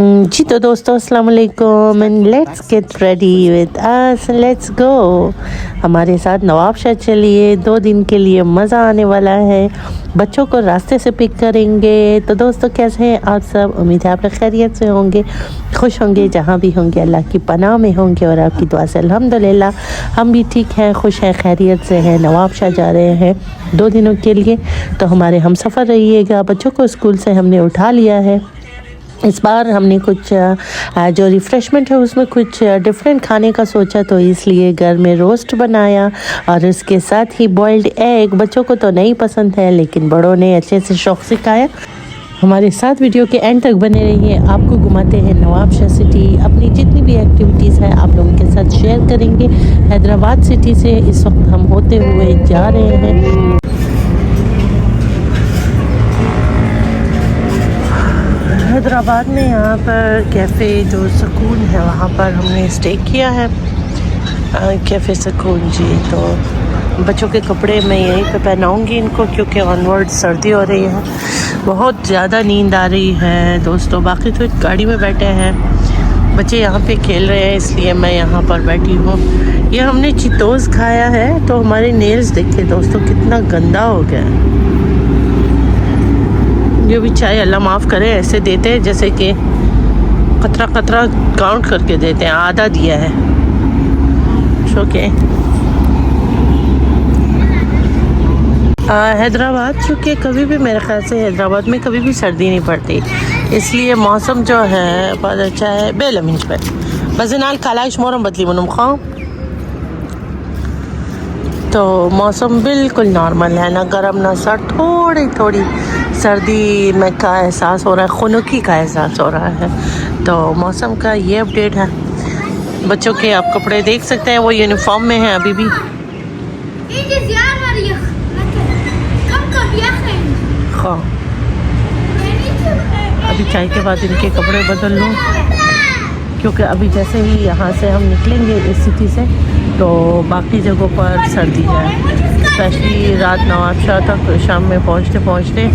जी तो दोस्तों अस्सलाम वालेकुम and let's get ready with us, let's go. हमारे साथ नवाबशाह चलिए, 2 दिन के लिए मज़ा आने वाला है। बच्चों को रास्ते से पिक करेंगे। तो दोस्तों कैसे हैं आप सब? उम्मीद है आप लोग खैरियत से होंगे, खुश होंगे, जहाँ भी होंगे अल्लाह की पनाह में होंगे और आपकी दुआ से अल्हम्दुलिल्लाह हम भी ठीक हैं, खुश हैं, खैरियत से हैं। नवाबशाह जा रहे हैं 2 दिनों के लिए, तो हमारे हम सफ़र रहिएगा। बच्चों को स्कूल से हमने उठा लिया है। इस बार हमने कुछ जो रिफ़्रेशमेंट है उसमें कुछ डिफरेंट खाने का सोचा, तो इसलिए घर में रोस्ट बनाया और इसके साथ ही बॉइल्ड एग। बच्चों को तो नहीं पसंद है लेकिन बड़ों ने अच्छे से शौक़ से खाया। हमारे साथ वीडियो के एंड तक बने रहिए। आपको घुमाते हैं नवाबशाह सिटी। अपनी जितनी भी एक्टिविटीज़ है आप लोगों के साथ शेयर करेंगे। हैदराबाद सिटी से इस वक्त हम होते हुए जा रहे हैं। हैदराबाद में यहाँ पर कैफ़े जो सुकून है वहाँ पर हमने स्टे किया है, कैफ़े सुकून जी। तो बच्चों के कपड़े मैं यहीं पे पहनाऊँगी इनको, क्योंकि ऑनवर्ड सर्दी हो रही है, बहुत ज़्यादा नींद आ रही है दोस्तों। बाकी तो गाड़ी में बैठे हैं, बच्चे यहाँ पे खेल रहे हैं, इसलिए मैं यहाँ पर बैठी हूँ। ये हमने चितोज़ खाया है, तो हमारे नेल्स देखिए दोस्तों कितना गंदा हो गया है। ये भी चाय अल्लाह माफ़ करे ऐसे देते हैं जैसे कि कतरा कतरा काउंट करके देते हैं, आधा दिया है। ओके, हैदराबाद चूँकि कभी भी मेरे ख्याल से हैदराबाद में कभी भी सर्दी नहीं पड़ती, इसलिए मौसम जो है बहुत अच्छा है। बेलमिंच पे बजनाल कालाश मोरम बदली मनम खाओ, तो मौसम बिल्कुल नॉर्मल है, ना गर्म ना सर्द, थोड़ी थोड़ी सर्दी में का एहसास हो रहा है, खुनकी का एहसास हो रहा है। तो मौसम का ये अपडेट है। बच्चों के आप कपड़े देख सकते हैं, वो यूनिफॉर्म में हैं अभी भी। हाँ, अभी चाय के बाद इनके कपड़े बदल लूँ, क्योंकि अभी जैसे ही यहाँ से हम निकलेंगे इस सिटी से तो बाकी जगहों पर सर्दी है, स्पेशली रात नवाबशाह तक शाम में पहुँचते पहुँचते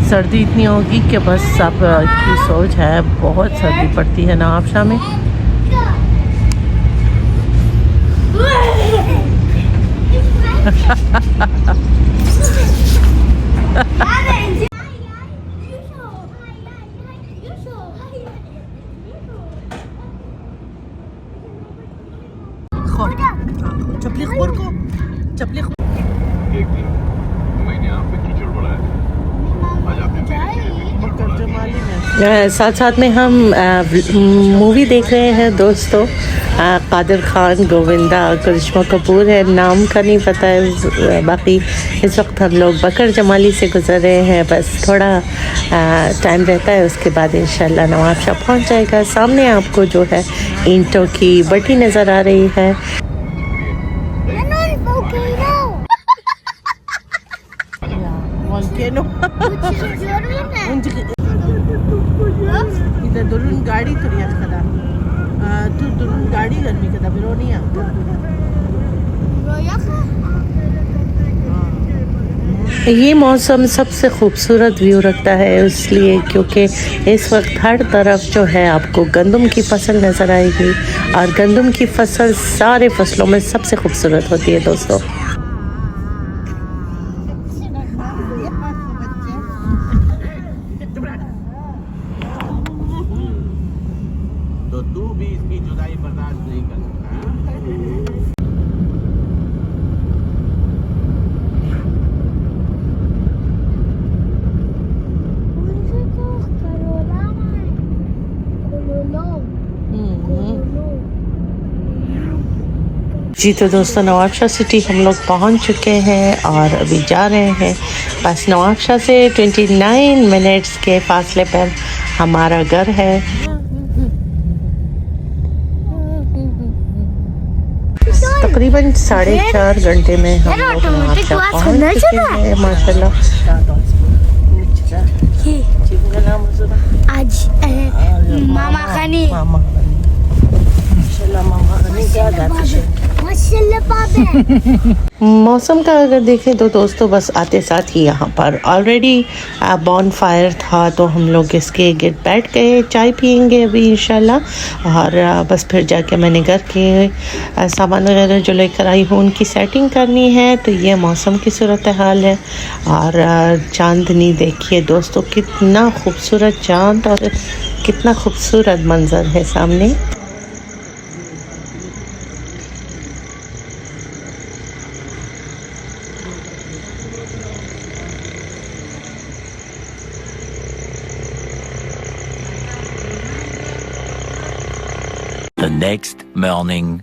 सर्दी इतनी होगी कि बस आपकी सोच है, बहुत सर्दी पड़ती है नवाबशाह में। चपली साथ साथ में हम मूवी देख रहे हैं दोस्तों। कादिर खान, गोविंदा, करिश्मा कपूर है, नाम का नहीं पता है। बाकी इस वक्त हम लोग बकर जमाली से गुजर रहे हैं, बस थोड़ा टाइम रहता है, उसके बाद इंशाल्लाह नवाबशाह पहुंच जाएगा। सामने आपको जो है ईंटों की भट्टी नज़र आ रही है। दुरून गाड़ी तुरिया कदा तू दुरून गाड़ी गर्मी कदा बिरो नहीं आता। ये मौसम सबसे खूबसूरत व्यू रखता है इसलिए क्योंकि इस वक्त हर तरफ जो है आपको गंदम की फसल नज़र आएगी, और गंदम की फसल सारे फसलों में सबसे खूबसूरत होती है दोस्तों। तो तू भी इसकी जुदाई बर्दाश्त नहीं कर सकता। जी तो दोस्तों नवाबशाह सिटी हम लोग पहुंच चुके हैं और अभी जा रहे हैं। बस नवाबशाह से 29 मिनट्स के फासले पर हमारा घर है। तकरीबन 4.5 घंटे में हम लोग नवाबशाह पहुंच चुके हैं माशाल्लाह। आज मामा खानी मामा खानी माशाल्लाह, मामा खानी क्या गाती है। मौसम का अगर देखें तो दोस्तों बस आते साथ ही यहाँ पर ऑलरेडी बॉन फायर था, तो हम लोग इसके गिर्द बैठ गए, चाय पियेंगे अभी इंशाल्लाह। और बस फिर जाके मैंने घर के सामान वगैरह जो लेकर आई हूँ उनकी सेटिंग करनी है। तो ये मौसम की सूरत हाल है। और चांदनी देखिए दोस्तों, कितना खूबसूरत चांद और कितना खूबसूरत मंजर है सामने। The next morning.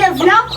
the vlog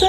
so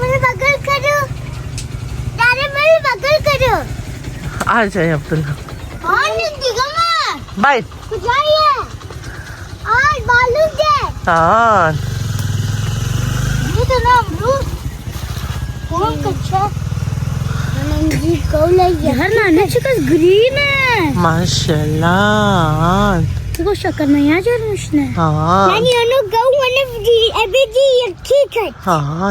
मेरे बगल करो दादा मेरे बगल करो आ जाए अब्दुल्ला और दिगमा बाय जाइए और बालू दे हाँ ये तो ना अमरूद कौन कच्चा नंगी कौन है यार नाना चिकस ग्रीन है माशाल्लाह देखो शक्कर नहीं आ जा मुश्ने हाँ यानी अनु गौ अनु अभी जी ठीक है हाँ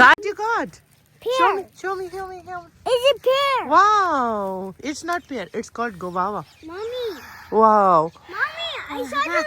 God you God Pear. show me Is it pear? wow it's not pear it's called guava Mommy. wow Mommy, I saw this.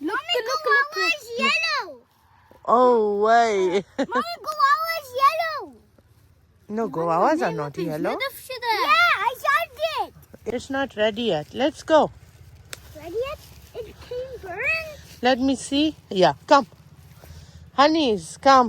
Mommy, guava is yellow. Oh way Mommy, guava is yellow. no guavas are not yellow Yeah, I saw it. it's not ready yet let's go Ready yet? It can burn. let me see yeah come honeys come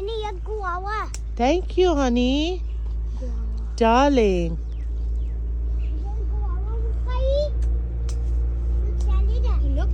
Any young guava. thank you honey darling Look.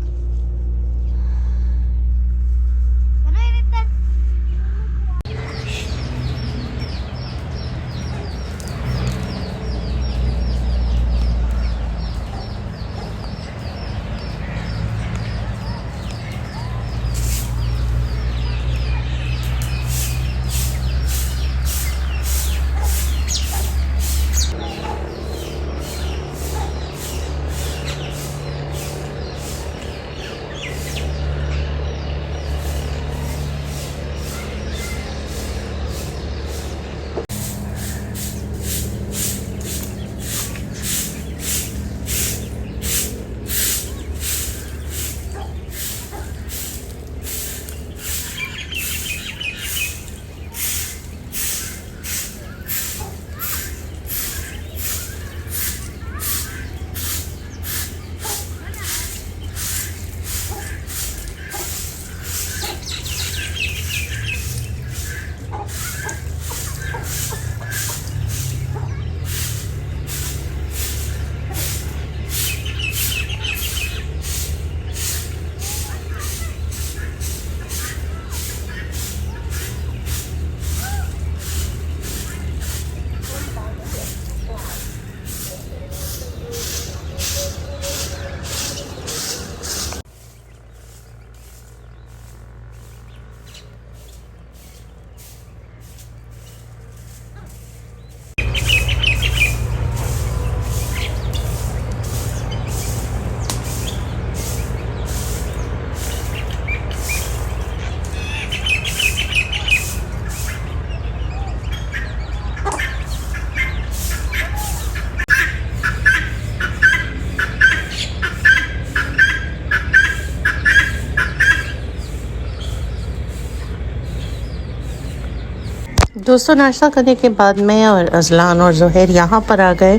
दोस्तों नाश्ता करने के बाद मैं और Azlan और ज़ुहैर यहाँ पर आ गए,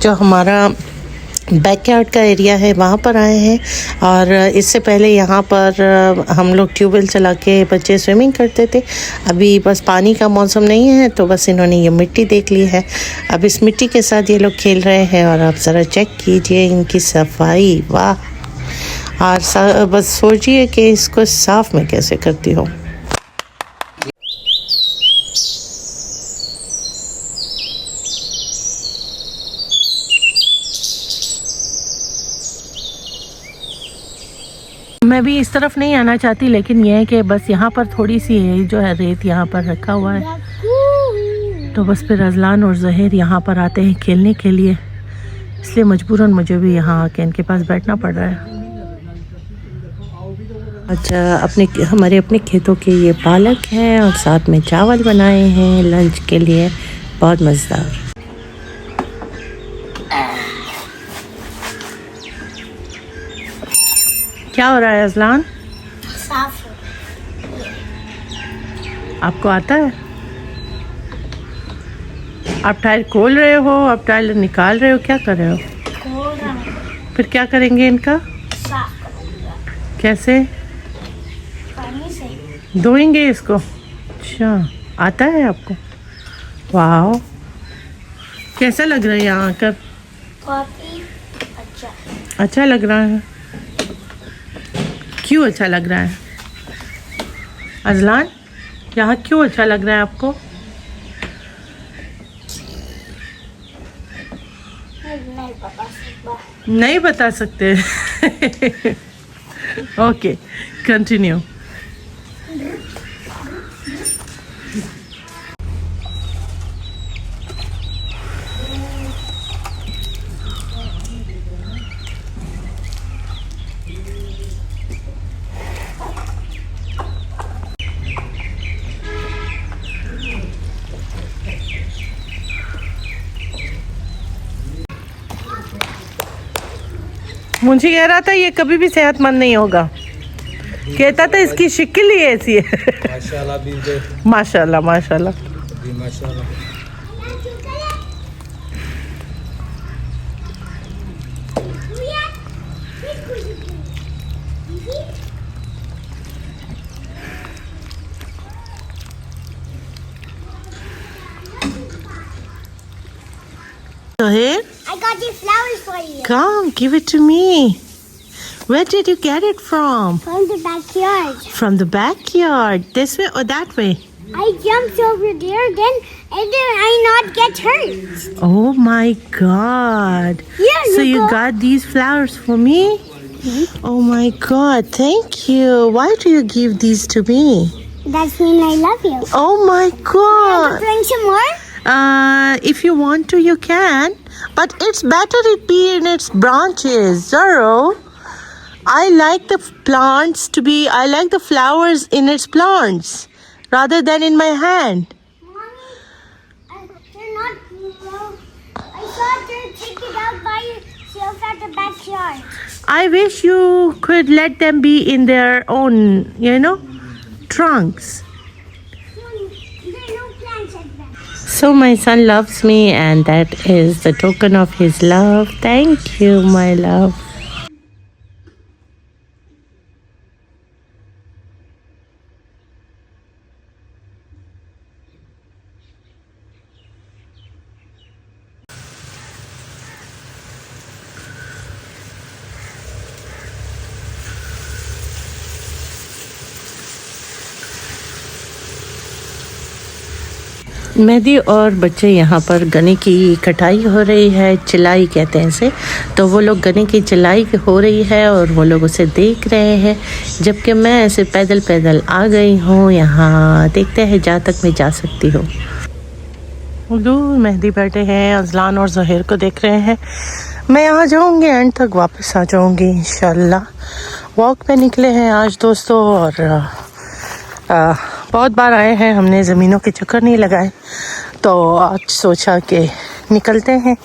जो हमारा बैकयार्ड का एरिया है वहाँ पर आए हैं। और इससे पहले यहाँ पर हम लोग ट्यूबवेल चला के बच्चे स्विमिंग करते थे। अभी बस पानी का मौसम नहीं है तो बस इन्होंने ये मिट्टी देख ली है। अब इस मिट्टी के साथ ये लोग खेल रहे हैं और आप ज़रा चेक कीजिए इनकी सफाई, वाह। और बस सोचिए कि इसको साफ़ मैं कैसे करती हूँ। मैं भी इस तरफ नहीं आना चाहती, लेकिन यह है कि बस यहाँ पर थोड़ी सी है जो है रेत यहाँ पर रखा हुआ है, तो बस फिर अजलान और ज़ुहैर यहाँ पर आते हैं खेलने के लिए, इसलिए मजबूरन मुझे भी यहाँ आके इनके पास बैठना पड़ रहा है। अच्छा, हमारे अपने खेतों के ये पालक है और साथ में चावल बनाए हैं लंच के लिए, बहुत मज़ेदार। क्या हो रहा है अजलान? साफ आपको आता है? आप टायर खोल रहे हो, आप टायर निकाल रहे हो, क्या कर रहे हो? खोल रहा हूँ। फिर क्या करेंगे इनका? साफ करूँगा कैसे पानी से। धोएंगे इसको? अच्छा, आता है आपको? वाह, कैसा लग रहा है यहाँ आकर? काफी अच्छा। अच्छा लग रहा है? क्यों अच्छा लग रहा है अजलान? यहाँ क्यों अच्छा लग रहा है आपको? नहीं बता सकता। नहीं बता सकते। Okay, continue. मुझे कह रहा था ये कभी भी सेहतमंद नहीं होगा, कहता था इसकी शक्ल ही ऐसी है। माशाल्लाह भी दे, माशाल्लाह माशाल्लाह। भी माशाल्लाह। Zuhair, I got these flowers for you. come, give it to me. Where did you get it from? From the backyard. From the backyard. This way or that way? I jumped over there, then and then I not get hurt. Oh my God. Yeah, So you look. got these flowers for me? Oh my God, thank you. Why do you give these to me? That's mean I love you. Oh my Want to God. bring some more? If you want to, you can. But it's better it be in its branches, Zoro. I like the I like the flowers in its plants rather than in my hand. Mommy, they're not. Well, I thought they'd take it out by yourself at the backyard. I wish you could let them be in their own, trunks. There are no plants at that. So my son loves me, and that is the token of his love. Thank you, my love. Mehdi और बच्चे यहाँ पर गन्ने की कटाई हो रही है, चिलाई कहते हैं इसे। तो वो लोग गन्ने की चिलाई हो रही है और वो लोग उसे देख रहे हैं, जबकि मैं ऐसे पैदल पैदल आ गई हूँ यहाँ। देखते हैं जहाँ तक मैं जा सकती हूँ। दूर मेहदी बैठे हैं, अजलान और ज़ुहैर को देख रहे हैं। मैं यहाँ जाऊँगी, एंड तक वापस आ जाऊँगी इंशाल्लाह। वॉक पे निकले हैं आज दोस्तों, और बहुत बार आए हैं हमने, ज़मीनों के चक्कर नहीं लगाए, तो आज सोचा कि निकलते हैं।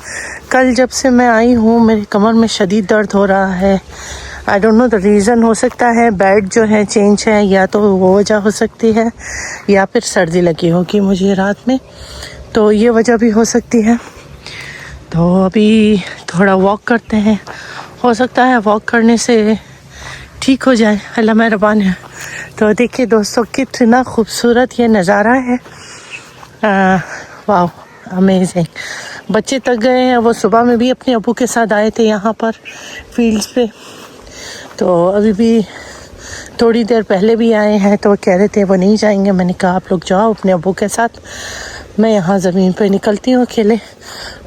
कल जब से मैं आई हूँ मेरे कमर में शदीद दर्द हो रहा है, I don't know the reason. हो सकता है बेड जो है चेंज है, या तो वो वजह हो सकती है, या फिर सर्दी लगी होगी मुझे रात में, तो ये वजह भी हो सकती है। तो अभी थोड़ा वॉक करते हैं, हो सकता है वॉक करने से ठीक हो जाए, अल्लाह मेहरबान है। तो देखिए दोस्तों कितना खूबसूरत ये नज़ारा है, वाह अमेजिंग। बच्चे तक गए हैं, वो सुबह में भी अपने अबू के साथ आए थे यहाँ पर फील्ड्स पे, तो अभी भी थोड़ी देर पहले भी आए हैं, तो वो कह रहे थे वो नहीं जाएंगे। मैंने कहा आप लोग जाओ अपने अबू के साथ, मैं यहाँ ज़मीन पे निकलती हूँ अकेले,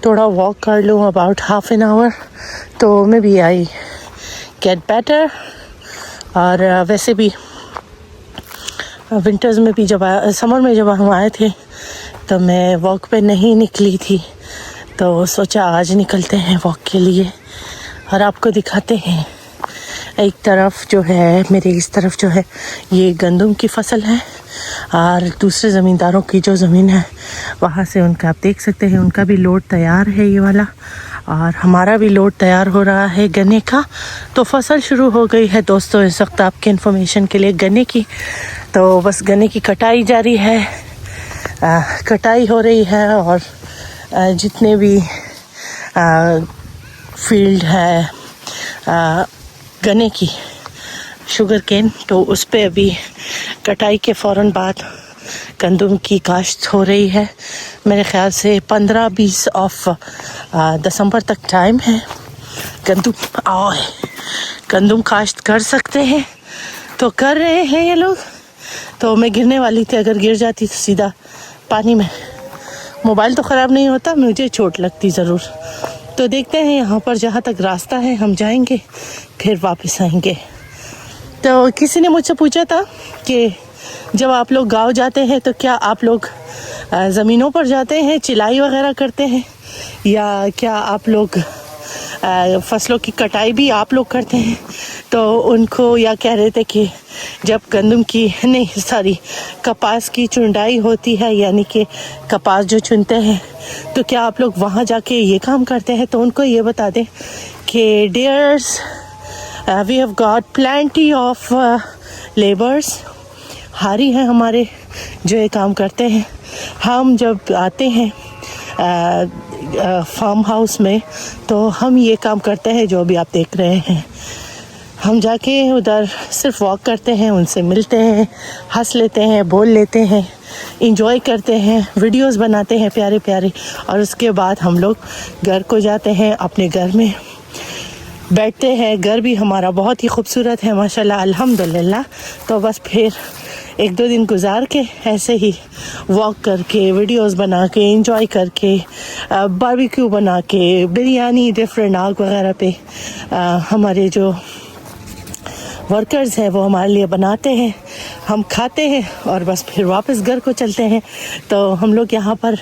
थोड़ा वॉक कर लूँ अबाउट हाफ एन आवर, तो मैं भी आई गेट बेटर। और वैसे भी विंटर्स में भी जब समर में जब हम आए थे तो मैं वॉक पे नहीं निकली थी, तो सोचा आज निकलते हैं वॉक के लिए और आपको दिखाते हैं। एक तरफ जो है मेरे इस तरफ जो है ये गंदम की फसल है, और दूसरे ज़मींदारों की जो ज़मीन है वहाँ से उनका आप देख सकते हैं उनका भी लोड तैयार है ये वाला, और हमारा भी लोड तैयार हो रहा है गन्ने का। तो फसल शुरू हो गई है दोस्तों इस वक्त आपके इन्फॉर्मेशन के लिए गन्ने की। तो बस गन्ने की कटाई जारी है, कटाई हो रही है, और जितने भी फील्ड है गन्ने की शुगर केन, तो उस पे अभी कटाई के फ़ौरन बाद गंदम की काश्त हो रही है। मेरे ख़्याल से 15-20 ऑफ दिसंबर तक टाइम है। गंदम काश्त कर सकते हैं, तो कर रहे हैं ये लोग। तो मैं गिरने वाली थी, अगर गिर जाती तो सीधा पानी में। मोबाइल तो ख़राब नहीं होता, मुझे चोट लगती ज़रूर। तो देखते हैं यहाँ पर जहाँ तक रास्ता है हम जाएंगे, फिर वापस आएंगे। तो किसी ने मुझसे पूछा था कि जब आप लोग गांव जाते हैं तो क्या आप लोग ज़मीनों पर जाते हैं, चिलाई वगैरह करते हैं, या क्या आप लोग फसलों की कटाई भी आप लोग करते हैं? तो उनको या कह रहे थे कि जब गंदम की कपास की चुंडाई होती है, यानी कि कपास जो चुनते हैं, तो क्या आप लोग वहाँ जाके ये काम करते हैं? तो उनको ये बता दें कि dears we have got plenty of labours, हारी हैं हमारे जो ये काम करते हैं। हम जब आते हैं फार्म हाउस में, तो हम ये काम करते हैं जो अभी आप देख रहे हैं। हम जाके उधर सिर्फ वॉक करते हैं, उनसे मिलते हैं, हंस लेते हैं, बोल लेते हैं, इंजॉय करते हैं, वीडियोस बनाते हैं प्यारे प्यारे, और उसके बाद हम लोग घर को जाते हैं, अपने घर में बैठते हैं। घर भी हमारा बहुत ही खूबसूरत है माशाल्लाह अल्हम्दुलिल्लाह। तो बस फिर 1-2 दिन गुजार के ऐसे ही वॉक करके, वीडियोस बना के, एंजॉय करके, बारबेक्यू बना के, बिरयानी डिफरेंट आग वगैरह पे हमारे जो वर्कर्स हैं वो हमारे लिए बनाते हैं, हम खाते हैं, और बस फिर वापस घर को चलते हैं। तो हम लोग यहाँ पर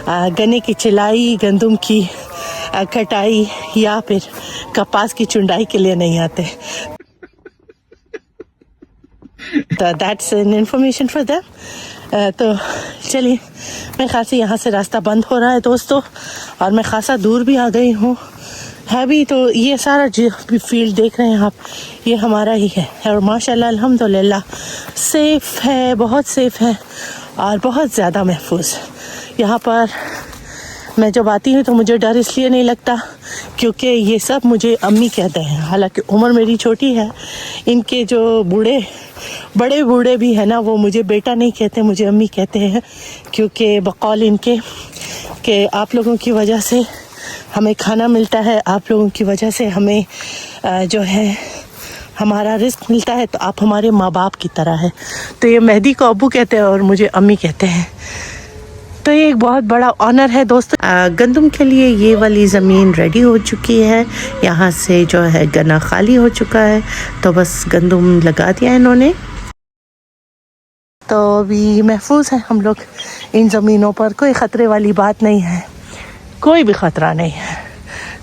गन्ने की चिलाई, गंदम की कटाई या फिर कपास की चुंडाई के लिए नहीं आते। तो that's an information for them. तो चलिए, मेरे ख्याल से यहाँ से रास्ता बंद हो रहा है दोस्तों, और मैं खासा दूर भी आ गई हूँ है भी। तो ये सारा जो भी फील्ड देख रहे हैं आप, ये हमारा ही है, और माशाल्लाह अल्हम्दुलिल्लाह सेफ़ है, बहुत सेफ़ है, और बहुत ज़्यादा महफूज। यहाँ पर मैं जब आती हूँ तो मुझे डर इसलिए नहीं लगता क्योंकि ये सब मुझे अम्मी कहते हैं। हालांकि उम्र मेरी छोटी है, इनके जो बड़े बूढ़े भी हैं ना, वो मुझे बेटा नहीं कहते, मुझे अम्मी कहते हैं, क्योंकि बकौल इनके कि आप लोगों की वजह से हमें खाना मिलता है, आप लोगों की वजह से हमें जो है हमारा रिस्क मिलता है, तो आप हमारे माँ बाप की तरह है। तो ये मेहदी को अब्बू कहते हैं और मुझे अम्मी कहते हैं। तो ये एक बहुत बड़ा ऑनर है दोस्तों। गंदम के लिए ये वाली ज़मीन रेडी हो चुकी है, यहाँ से जो है गन्ना खाली हो चुका है, तो बस गंदम लगा दिया इन्होंने। तो अभी महफूज है हम लोग इन ज़मीनों पर, कोई ख़तरे वाली बात नहीं है, कोई भी ख़तरा नहीं है।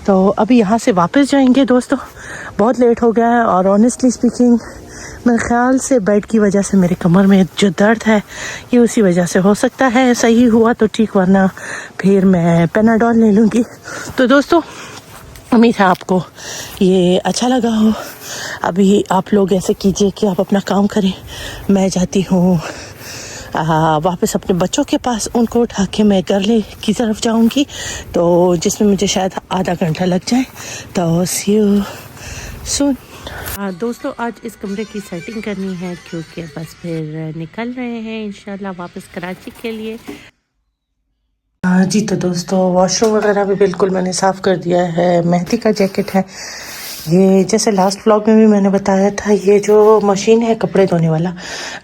तो अभी यहाँ से वापस जाएंगे दोस्तों, बहुत लेट हो गया है, और ऑनेस्टली स्पीकिंग मेरे ख़्याल से बेड की वजह से मेरे कमर में जो दर्द है ये उसी वजह से हो सकता है। सही हुआ तो ठीक, वरना फिर मैं पेनाडोल ले लूँगी। तो दोस्तों उम्मीद है आपको ये अच्छा लगा हो। अभी आप लोग ऐसे कीजिए कि आप अपना काम करें, मैं जाती हूँ वापस अपने बच्चों के पास, उनको उठा के मैं गरले की तरफ जाऊँगी, तो जिसमें मुझे शायद आधा घंटा लग जाए। तो सी यू सून। दोस्तों आज इस कमरे की सेटिंग करनी है क्योंकि बस फिर निकल रहे हैं इंशाल्लाह वापस कराची के लिए। जी तो दोस्तों वॉशरूम वगैरह भी बिल्कुल मैंने साफ़ कर दिया है। मेहंदी का जैकेट है ये, जैसे लास्ट व्लॉग में भी मैंने बताया था, ये जो मशीन है कपड़े धोने वाला,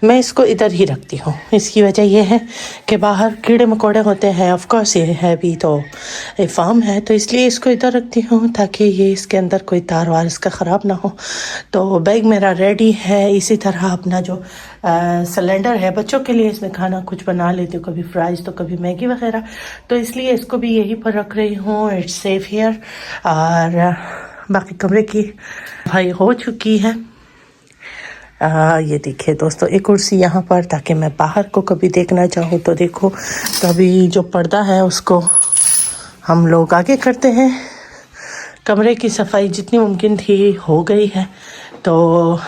मैं इसको इधर ही रखती हूँ। इसकी वजह ये है कि बाहर कीड़े मकोड़े होते हैं, ऑफ कोर्स ये है भी तो एक फार्म है, तो इसलिए इसको इधर रखती हूँ ताकि ये इसके अंदर कोई तार वार इसका ख़राब ना हो। तो बैग मेरा रेडी है। इसी तरह अपना जो सिलेंडर है बच्चों के लिए, इसमें खाना कुछ बना लेती हूँ, कभी फ्राइज़ तो कभी मैगी वगैरह, तो इसलिए इसको भी यहीं पर रख रही हूँ। It's safe here. और बाकी कमरे की भाई हो चुकी है। ये देखिए दोस्तों एक कुर्सी यहाँ पर, ताकि मैं बाहर को कभी देखना चाहूँ तो देखो। कभी जो पर्दा है उसको हम लोग आगे करते हैं। कमरे की सफाई जितनी मुमकिन थी हो गई है। तो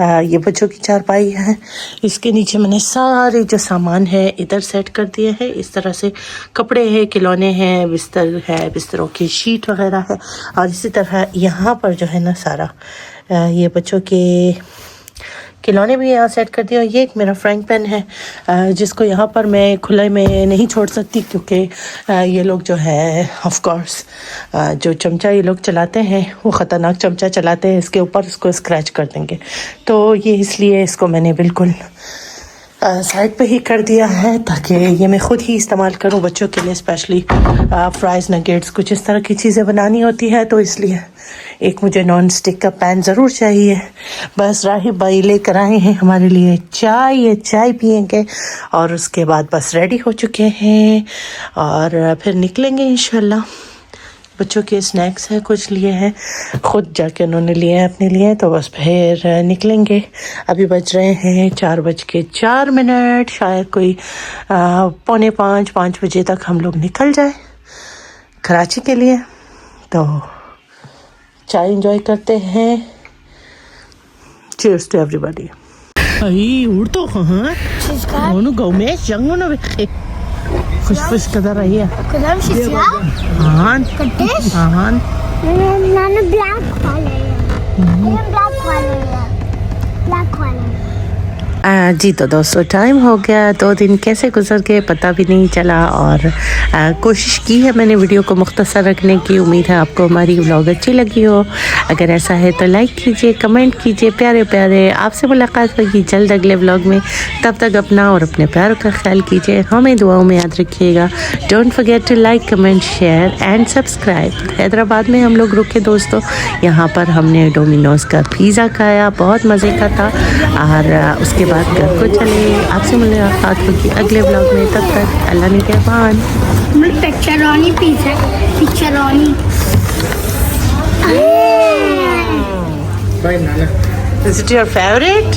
ये बच्चों की चारपाई है, इसके नीचे मैंने सारे जो सामान है इधर सेट कर दिए हैं। इस तरह से कपड़े हैं, खिलौने हैं, बिस्तर है, बिस्तरों की शीट वगैरह है। और इसी तरह यहाँ पर जो है ना सारा ये बच्चों के खिलौने भी यहाँ सेट कर दिए। और ये एक मेरा फ्राइंग पैन है जिसको यहाँ पर मैं खुले में नहीं छोड़ सकती क्योंकि ये लोग जो है ऑफ कोर्स जो चमचा ये लोग चलाते हैं वो ख़तरनाक चमचा चलाते हैं, इसके ऊपर इसको स्क्रैच कर देंगे। तो ये इसलिए इसको मैंने बिल्कुल साइड पे ही कर दिया है ताकि ये मैं ख़ुद ही इस्तेमाल करूँ बच्चों के लिए। स्पेशली फ्राइज़ नगेट्स कुछ इस तरह की चीज़ें बनानी होती है, तो इसलिए एक मुझे नॉन स्टिक का पैन ज़रूर चाहिए। बस राहिब भाई लेकर आए हैं हमारे लिए चाय, ये चाय पियेंगे और उसके बाद बस रेडी हो चुके हैं और फिर निकलेंगे इंशाल्लाह। बच्चों के स्नैक्स हैं कुछ लिए हैं, ख़ुद जाके उन्होंने लिए हैं अपने लिए, तो बस फिर निकलेंगे। अभी बज रहे हैं 4:04, शायद कोई 4:45 5 बजे तक हम लोग निकल जाए कराची के लिए। तो चाय एंजॉय करते हैं। Cheers to everybody. आई उड़ तो कहाँ दोनों गाँव में जंगलों में खुश कदर रही है। हाँ मैंने ब्लैक वाले जी तो दोस्तों टाइम हो गया, 2 दिन कैसे गुजर गए पता भी नहीं चला। और कोशिश की है मैंने वीडियो को मुख्तसर रखने की। उम्मीद है आपको हमारी व्लॉग अच्छी लगी हो। अगर ऐसा है तो लाइक कीजिए, कमेंट कीजिए, प्यारे प्यारे। आपसे मुलाकात होगी जल्द अगले व्लॉग में। तब तक अपना और अपने प्यारों का ख्याल कीजिए, हमें दुआओं में याद रखिएगा। Don't forget to like, comment, share and subscribe. Hyderabad में हम लोग रुके दोस्तों, यहाँ पर हमने डोमिनोज़ का पिज़्ज़ा खाया, बहुत मज़े का था। और उसके बाद घर को चले। आपसे मुलाकात होगी अगले व्लॉग में, तब तक अल्लाह निगहबान। पेचरोनी pizza, पेचरोनी। Bye, Nana. Is it your favorite?